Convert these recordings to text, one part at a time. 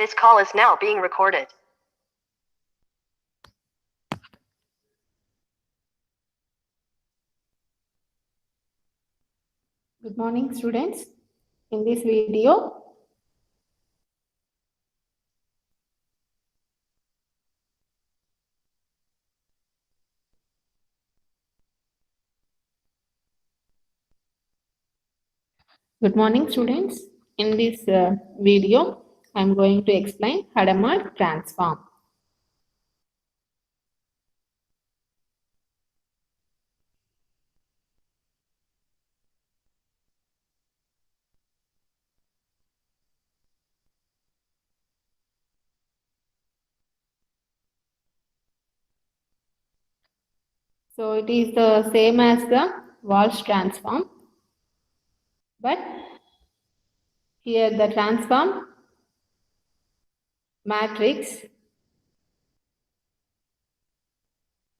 This call is now being recorded. Good morning, students. In this video, I am going to explain Hadamard transform. So it is the same as the Walsh transform, but here the transform matrix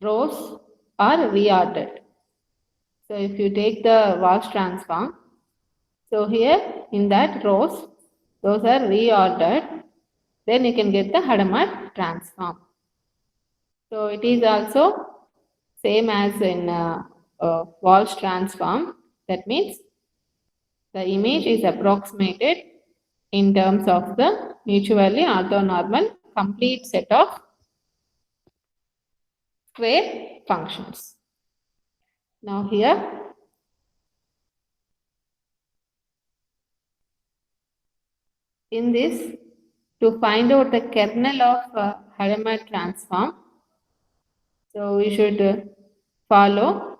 rows are reordered. So if you take the Walsh transform, so here in that rows, those are reordered, then you can get the Hadamard transform. So it is also same as in Walsh transform. That means the image is approximated in terms of the mutually orthonormal complete set of square functions. Now here, in this, to find out the kernel of Hadamard transform, so we should follow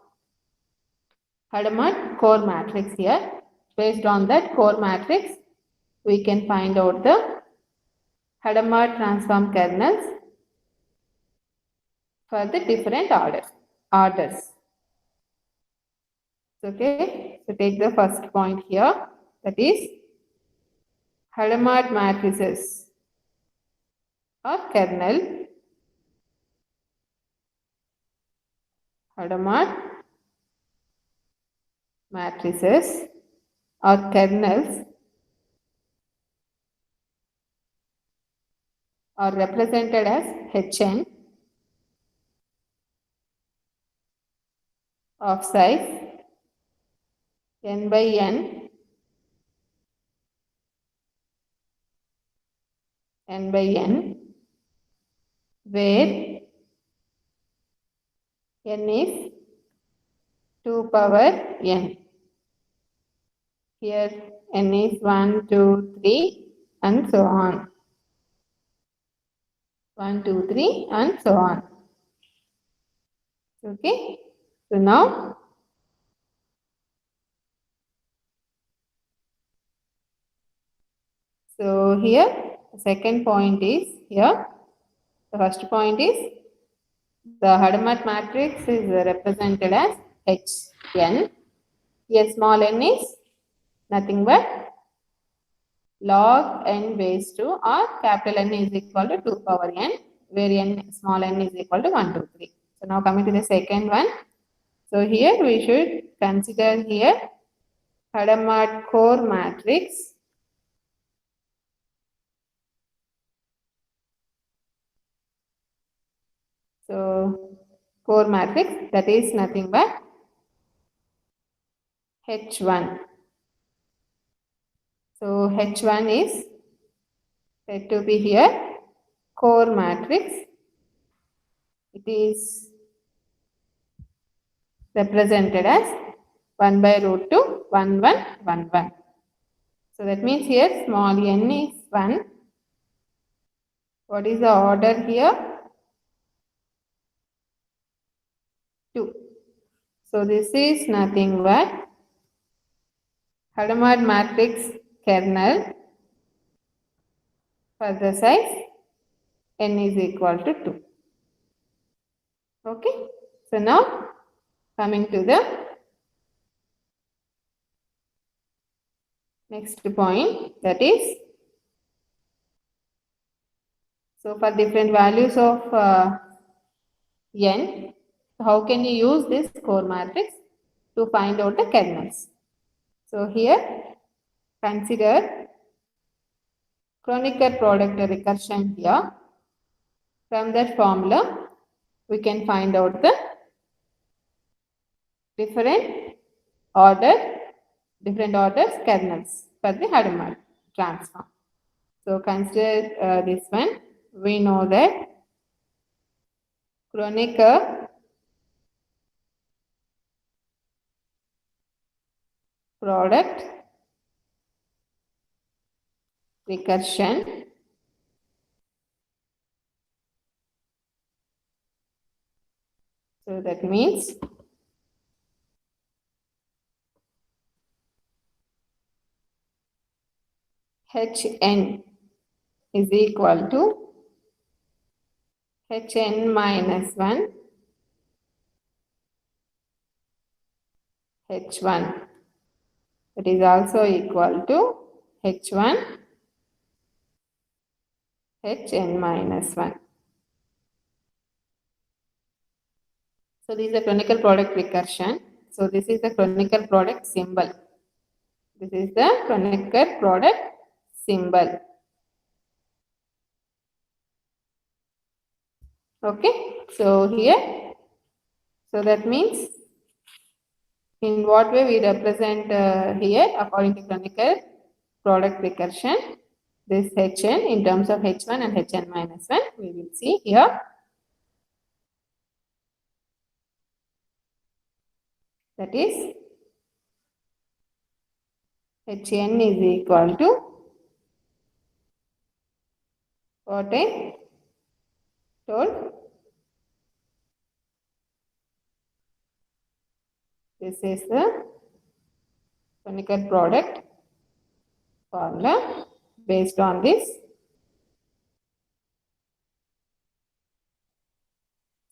Hadamard core matrix here. Based on that core matrix, we can find out the Hadamard transform kernels for the different orders. Okay, so take the first point here, that is Hadamard matrices or kernel. Hadamard matrices or kernels are represented as Hn of size n by n, n by n, where n is 2 power n. Here n is 1, 2, 3 and so on. 1, 2, 3 and so on. Okay. So now here the second point is here. The first point is the Hadamard matrix is represented as Hn. Here small n is nothing but log n base 2 or capital N is equal to 2 power n, where n small n is equal to 1, 2, 3. So now coming to the second one. So here we should consider here Hadamard core matrix. So core matrix, that is nothing but H1. So H1 is said to be here core matrix. It is represented as 1 by root 2, 1, 1, 1, 1. So that means here small n is 1. What is the order here? 2. So this is nothing but Hadamard matrix kernel for the size n is equal to 2. Okay. So now coming to the next point, that is, so for different values of n, how can you use this core matrix to find out the kernels? So here consider Kronecker product recursion here. From that formula, we can find out the different orders kernels for the Hadamard transform. So consider this one. We know that Kronecker product recursion so that means Hn is equal to Hn minus 1 H1. It is also equal to H1 Hn minus 1. So this is the Kronecker product recursion. So this is the Kronecker product symbol. This is the Kronecker product symbol. Okay. So here, so that means in what way we represent here according to Kronecker product recursion, this Hn in terms of H1 and Hn minus 1, we will see here. That is Hn is equal to what I told. This is the Kronecker product formula based on this.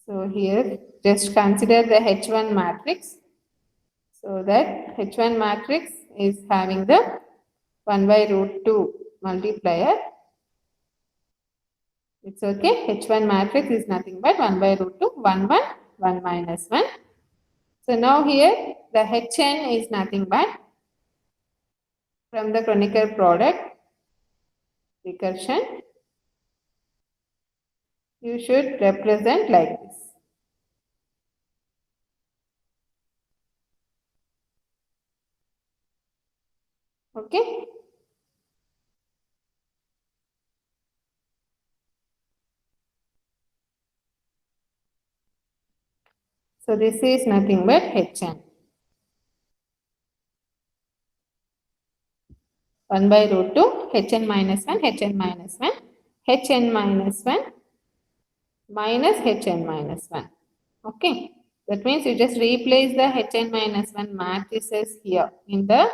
So here just consider the H1 matrix. So that H1 matrix is having the 1 by root 2 multiplier. It's okay. H1 matrix is nothing but 1 by root 2, 1, 1, 1 minus 1. So now here the Hn is nothing but from the Kronecker product recursion. You should represent like this. Okay. So this is nothing but Hn. 1 by root 2, Hn minus 1, Hn minus 1, Hn minus 1 minus Hn minus 1. Okay. That means you just replace the Hn minus 1 matrices here in the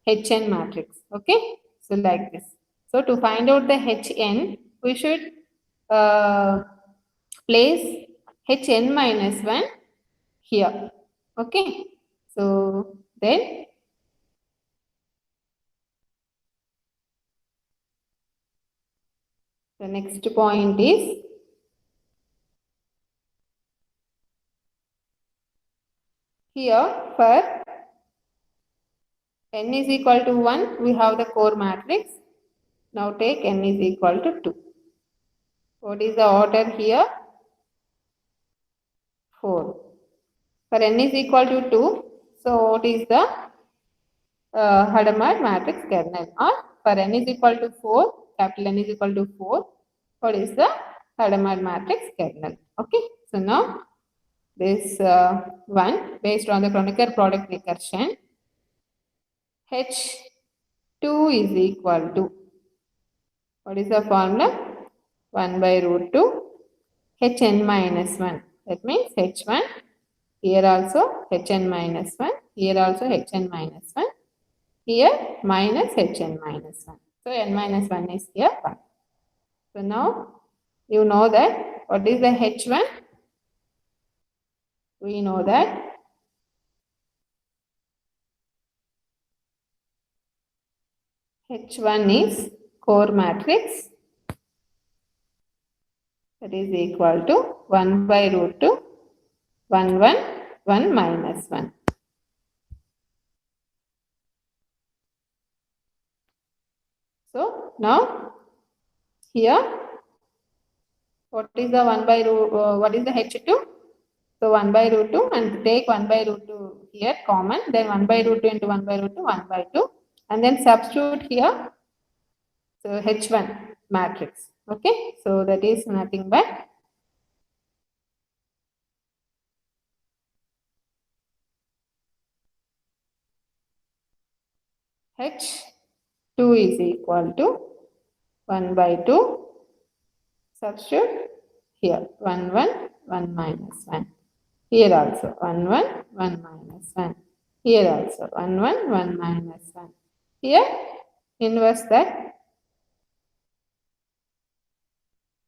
Hn matrix. Okay. So like this. So to find out the Hn, we should place Hn minus 1 here. Okay. So then the next point is here for n is equal to 1, we have the core matrix. Now take n is equal to 2. What is the order here? 4. For n is equal to 2, so what is the Hadamard matrix kernel? Or for n is equal to 4, capital N is equal to 4, what is the Hadamard matrix kernel? Okay. So now this one based on the Kronecker product recursion, H2 is equal to, what is the formula? 1 by root 2 Hn minus 1. That means H1, here also Hn minus 1, here also Hn minus 1, here minus Hn minus 1. So n minus 1 is here 1. So now you know that what is the H1? We know that H1 is core matrix, that is equal to 1 by root 2, 1, 1, 1 minus 1. So now here, what is the 1 by root, what is the H2? So 1 by root 2 and take 1 by root 2 here common, then 1 by root 2 into 1 by root 2, 1 by 2, and then substitute here, so H1 matrix, okay? So that is nothing but H2 is equal to 1 by 2, substitute here, 1, 1, 1 minus 1. Here also 1, 1, 1 minus 1. Here also 1, 1, 1 minus 1. Here inverse that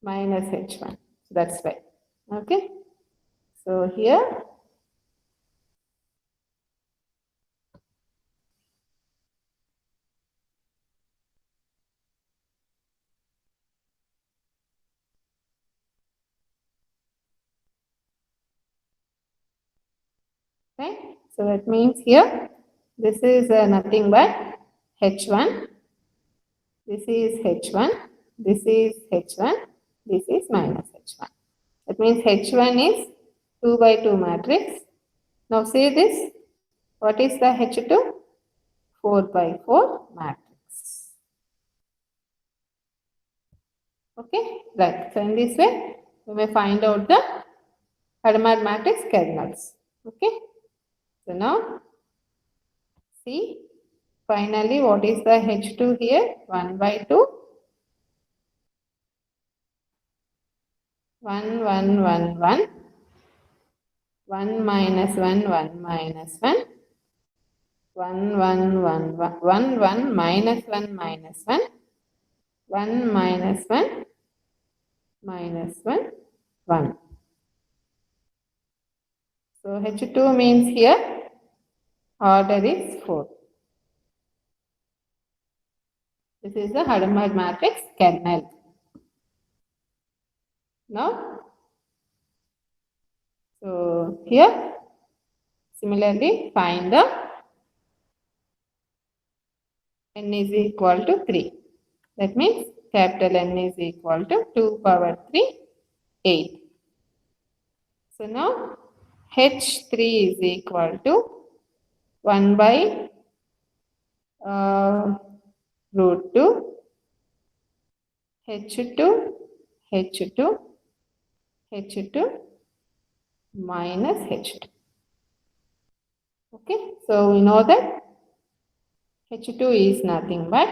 minus H1. That's why. Okay. So here okay. So that means here this is nothing but H1. This is H1. This is H1. This is minus H1. That means H1 is 2 by 2 matrix. Now see this. What is the H2? 4 by 4 matrix. Okay, right. So in this way, we may find out the Hadamard matrix kernels. Okay. So now, see, finally, what is the H2 here? 1 by 2. 1, 1, 1, 1. 1 minus 1, 1 minus 1. 1, 1, 1, 1, 1, 1 minus 1 minus 1. 1 minus 1 minus 1, 1. So H2 means here order is 4. This is the Hadamard matrix kernel. Now, so here similarly find the n is equal to 3. That means capital N is equal to 2 power 3, 8. So now H3 is equal to 1 by root 2, H2, H2, H2 minus H2. Okay, so we know that H2 is nothing but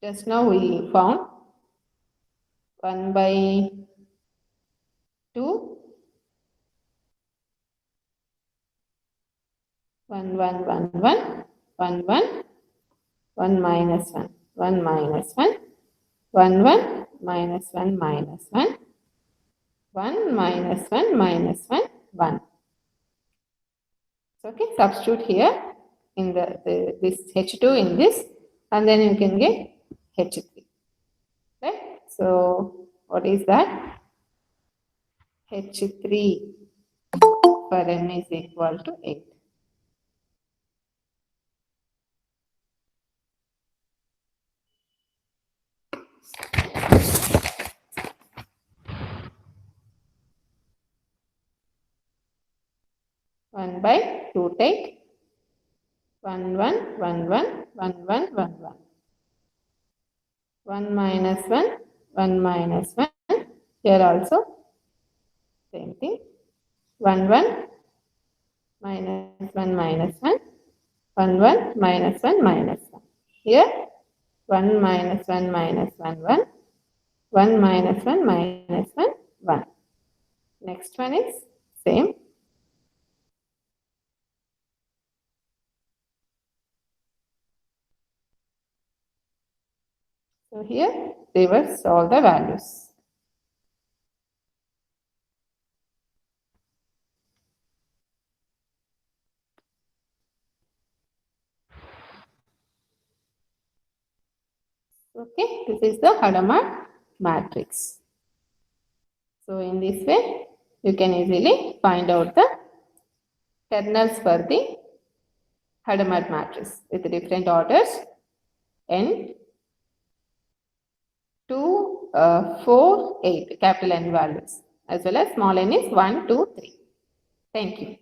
just now we found 1 by 2, 1, 1, 1, 1, 1, 1, 1 minus 1, 1 minus 1, 1, 1, minus 1, minus 1, 1 minus 1, minus 1, 1. So, okay, substitute here in this H2 in this, and then you can get H3. Right? So, what is that? H3 for n is equal to 8. One by 2 take 1, 1, 1, 1, 1, 1, 1, 1. 1 minus 1, 1 minus 1. Here also same thing. 1, 1 minus 1 minus 1. 1, 1 minus 1 minus 1. Here 1 minus 1 minus 1, 1. 1 minus 1 minus 1, 1. Next one is same. So here reverse all the values. Okay, this is the Hadamard matrix. So in this way, you can easily find out the kernels for the Hadamard matrix with different orders n 2, 4, 8 capital N values, as well as small n is 1, 2, 3. Thank you.